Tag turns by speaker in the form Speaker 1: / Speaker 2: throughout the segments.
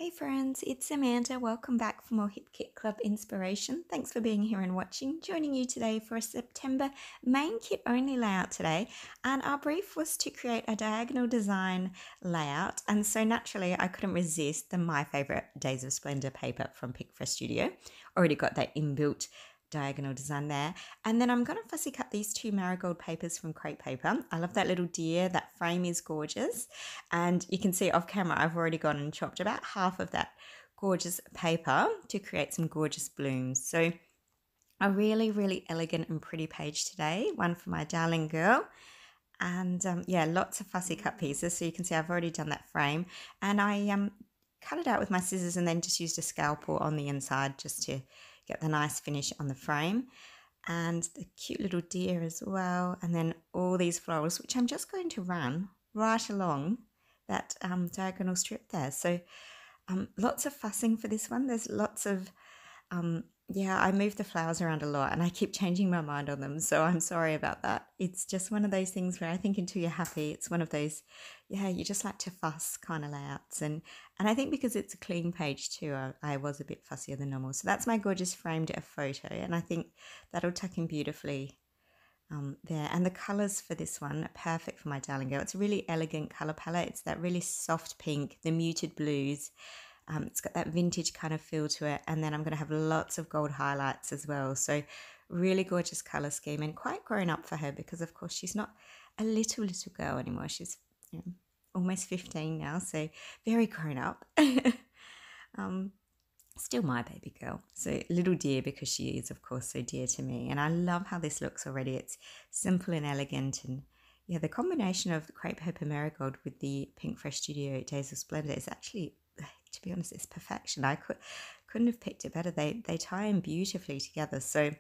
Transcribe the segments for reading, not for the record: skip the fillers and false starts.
Speaker 1: Hey friends, it's Amanda. Welcome back for more Hip Kit Club inspiration. Thanks for being here and watching. Joining you today for a September main kit only layout today. And our brief was to create a diagonal design layout. And so naturally I couldn't resist my favorite Days of Splendor paper from Pickfresh Studio. Already got that inbuilt diagonal design there. And then I'm going to fussy cut these two marigold papers from crepe paper. I love that little deer. That frame is gorgeous. And you can see off camera, I've already gone and chopped about half of that gorgeous paper to create some gorgeous blooms. So a really, really elegant and pretty page today. One for my darling girl. And yeah, lots of fussy cut pieces. So you can see I've already done that frame. And I cut it out with my scissors and then just used a scalpel on the inside just to get the nice finish on the frame. And the cute little deer as well. And then all these florals, which I'm just going to run right along that diagonal strip there. So lots of fussing for this one. There's lots of, yeah, I move the flowers around a lot and I keep changing my mind on them. So I'm sorry about that. It's just one of those things where I think until you're happy, it's one of those, yeah, you just like to fuss kind of layouts. And I think because it's a clean page too, I was a bit fussier than normal. So that's my gorgeous framed photo. And I think that'll tuck in beautifully there. And the colours for this one are perfect for my darling girl. It's a really elegant colour palette. It's that really soft pink, the muted blues. It's got that vintage kind of feel to it. And then I'm going to have lots of gold highlights as well. So really gorgeous colour scheme and quite grown up for her because, of course, she's not a little girl anymore. She's almost 15 now, so very grown up. Still my baby girl. So little dear because she is, of course, so dear to me. And I love how this looks already. It's simple and elegant. And yeah, the combination of the crepe paper marigold with the Pickfresh Studio Days of Splendor is actually, to be honest, it's perfection. I couldn't have picked it better. They tie in beautifully together. So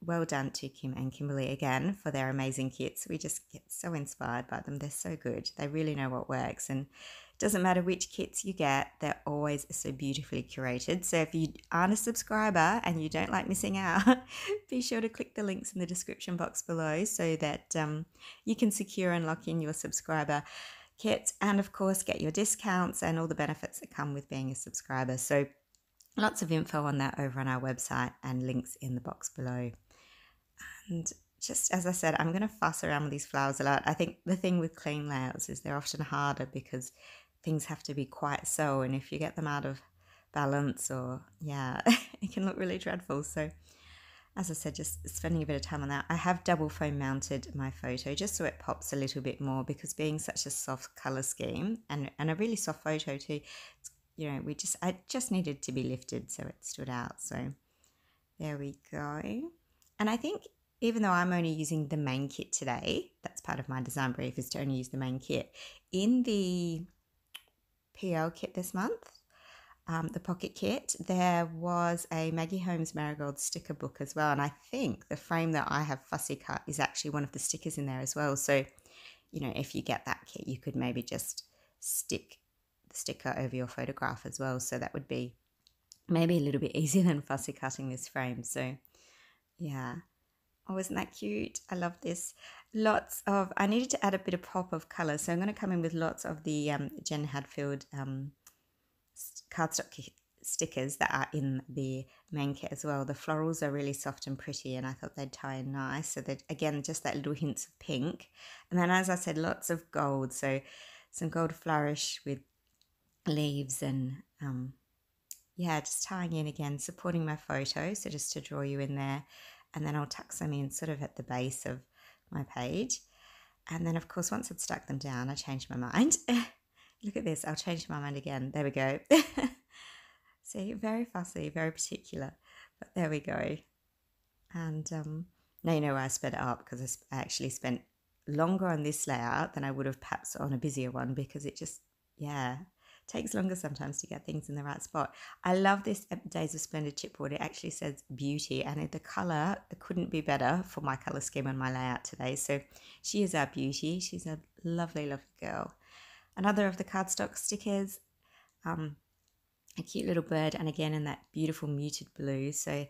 Speaker 1: well done to Kim and Kimberly again for their amazing kits. We just get so inspired by them. They're so good. They really know what works. And it doesn't matter which kits you get, they're always so beautifully curated. So if you aren't a subscriber and you don't like missing out, be sure to click the links in the description box below so that you can secure and lock in your subscriber kit and, of course, get your discounts and all the benefits that come with being a subscriber. So lots of info on that over on our website and links in the box below. And just as I said, I'm going to fuss around with these flowers a lot. I think the thing with clean layouts is they're often harder because things have to be quite so. And if you get them out of balance or, yeah, it can look really dreadful. So as I said, just spending a bit of time on that. I have double foam mounted my photo just so it pops a little bit more because being such a soft colour scheme and a really soft photo too, you know, I just needed to be lifted so it stood out. So there we go. And I think even though I'm only using the main kit today, that's part of my design brief is to only use the main kit. In the PL kit this month, the pocket kit, there was a Maggie Holmes Marigold sticker book as well. And I think the frame that I have fussy cut is actually one of the stickers in there as well. So, you know, if you get that kit, you could maybe just stick the sticker over your photograph as well. So that would be maybe a little bit easier than fussy cutting this frame. So yeah. Oh, isn't that cute? I love this. I needed to add a bit of pop of colour. So I'm going to come in with lots of the Jen Hadfield cardstock stickers that are in the main kit as well. The florals are really soft and pretty and I thought they'd tie in nice. So that, again, just that little hints of pink. And then, as I said, lots of gold. So some gold flourish with leaves and, yeah, just tying in again, supporting my photo. So just to draw you in there. And then I'll tuck some in sort of at the base of my page. And then, of course, once I'd stuck them down, I changed my mind. Look at this. I'll change my mind again. There we go. See, very fussy, very particular. But there we go. And now you know why I sped it up because I actually spent longer on this layout than I would have perhaps on a busier one because it just, yeah, takes longer sometimes to get things in the right spot. I love this Days of Splendor chipboard. It actually says beauty and the colour couldn't be better for my colour scheme on my layout today. So she is our beauty. She's a lovely, lovely girl. Another of the cardstock stickers, a cute little bird and again in that beautiful muted blue. So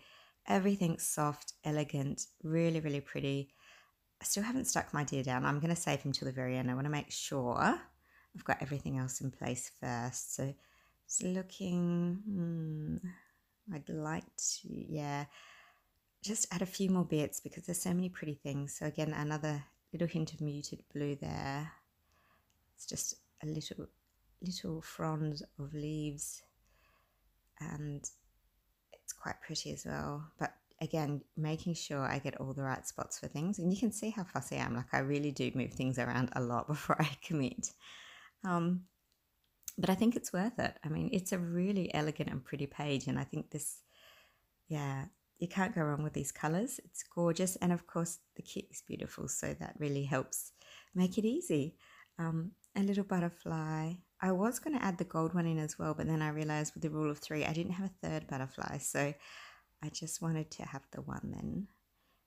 Speaker 1: everything's soft, elegant, really, really pretty. I still haven't stuck my deer down. I'm going to save him till the very end. I want to make sure I've got everything else in place first. So It's looking, I'd like to, yeah, just add a few more bits because there's so many pretty things. So again, another little hint of muted blue there. It's just a little fronds of leaves, and it's quite pretty as well. But again, making sure I get all the right spots for things, and you can see how fussy I am. Like I really do move things around a lot before I commit. But I think it's worth it. I mean, it's a really elegant and pretty page, and I think this, yeah, you can't go wrong with these colours. It's gorgeous, and of course the kit is beautiful, so that really helps make it easy. A little butterfly. I was going to add the gold one in as well, but then I realised with the rule of 3 I didn't have a third butterfly, so I just wanted to have the one then.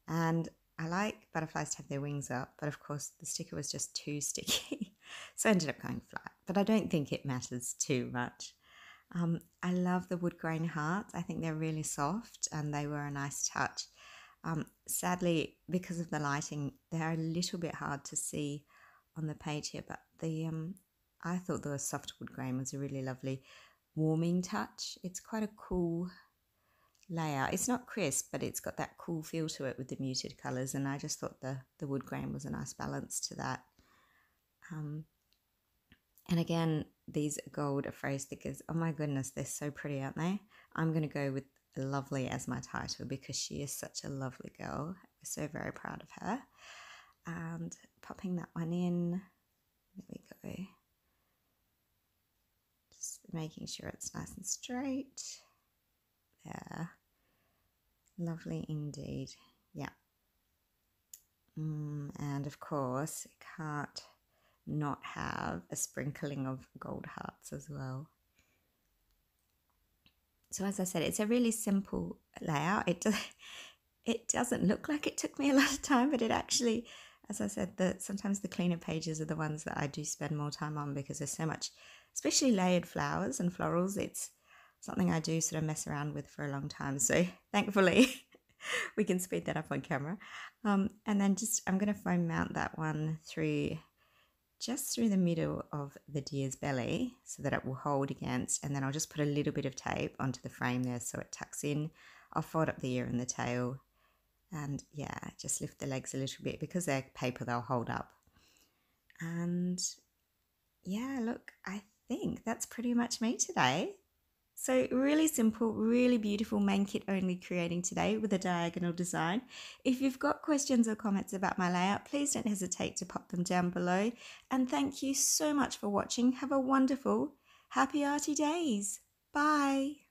Speaker 1: And I like butterflies to have their wings up, but of course the sticker was just too sticky, so I ended up going flat, but I don't think it matters too much. I love the wood grain hearts. I think they're really soft and they were a nice touch. Sadly, because of the lighting, they're a little bit hard to see on the page here, but I thought the soft wood grain was a really lovely warming touch. It's quite a cool layout. It's not crisp, but it's got that cool feel to it with the muted colours, and I just thought the wood grain was a nice balance to that. And again, these gold phrase stickers, oh my goodness, they're so pretty, aren't they? I'm going to go with Lovely as my title because she is such a lovely girl. We're so very proud of her. And popping that one in, there we go. Just making sure it's nice and straight. There. Lovely indeed. Yeah. And of course, it can't not have a sprinkling of gold hearts as well. So as I said, it's a really simple layout. It doesn't look like it took me a lot of time, but it actually, as I said, sometimes the cleaner pages are the ones that I do spend more time on because there's so much, especially layered flowers and florals. It's something I do sort of mess around with for a long time. So thankfully we can speed that up on camera. And then I'm going to foam mount that one just through the middle of the deer's belly so that it will hold against, and then I'll just put a little bit of tape onto the frame there so it tucks in. I'll fold up the ear and the tail, and yeah, just lift the legs a little bit because they're paper, they'll hold up. And yeah, look, I think that's pretty much me today. So really simple, really beautiful main kit only creating today with a diagonal design. If you've got questions or comments about my layout, please don't hesitate to pop them down below. And thank you so much for watching. Have a wonderful, happy arty days. Bye.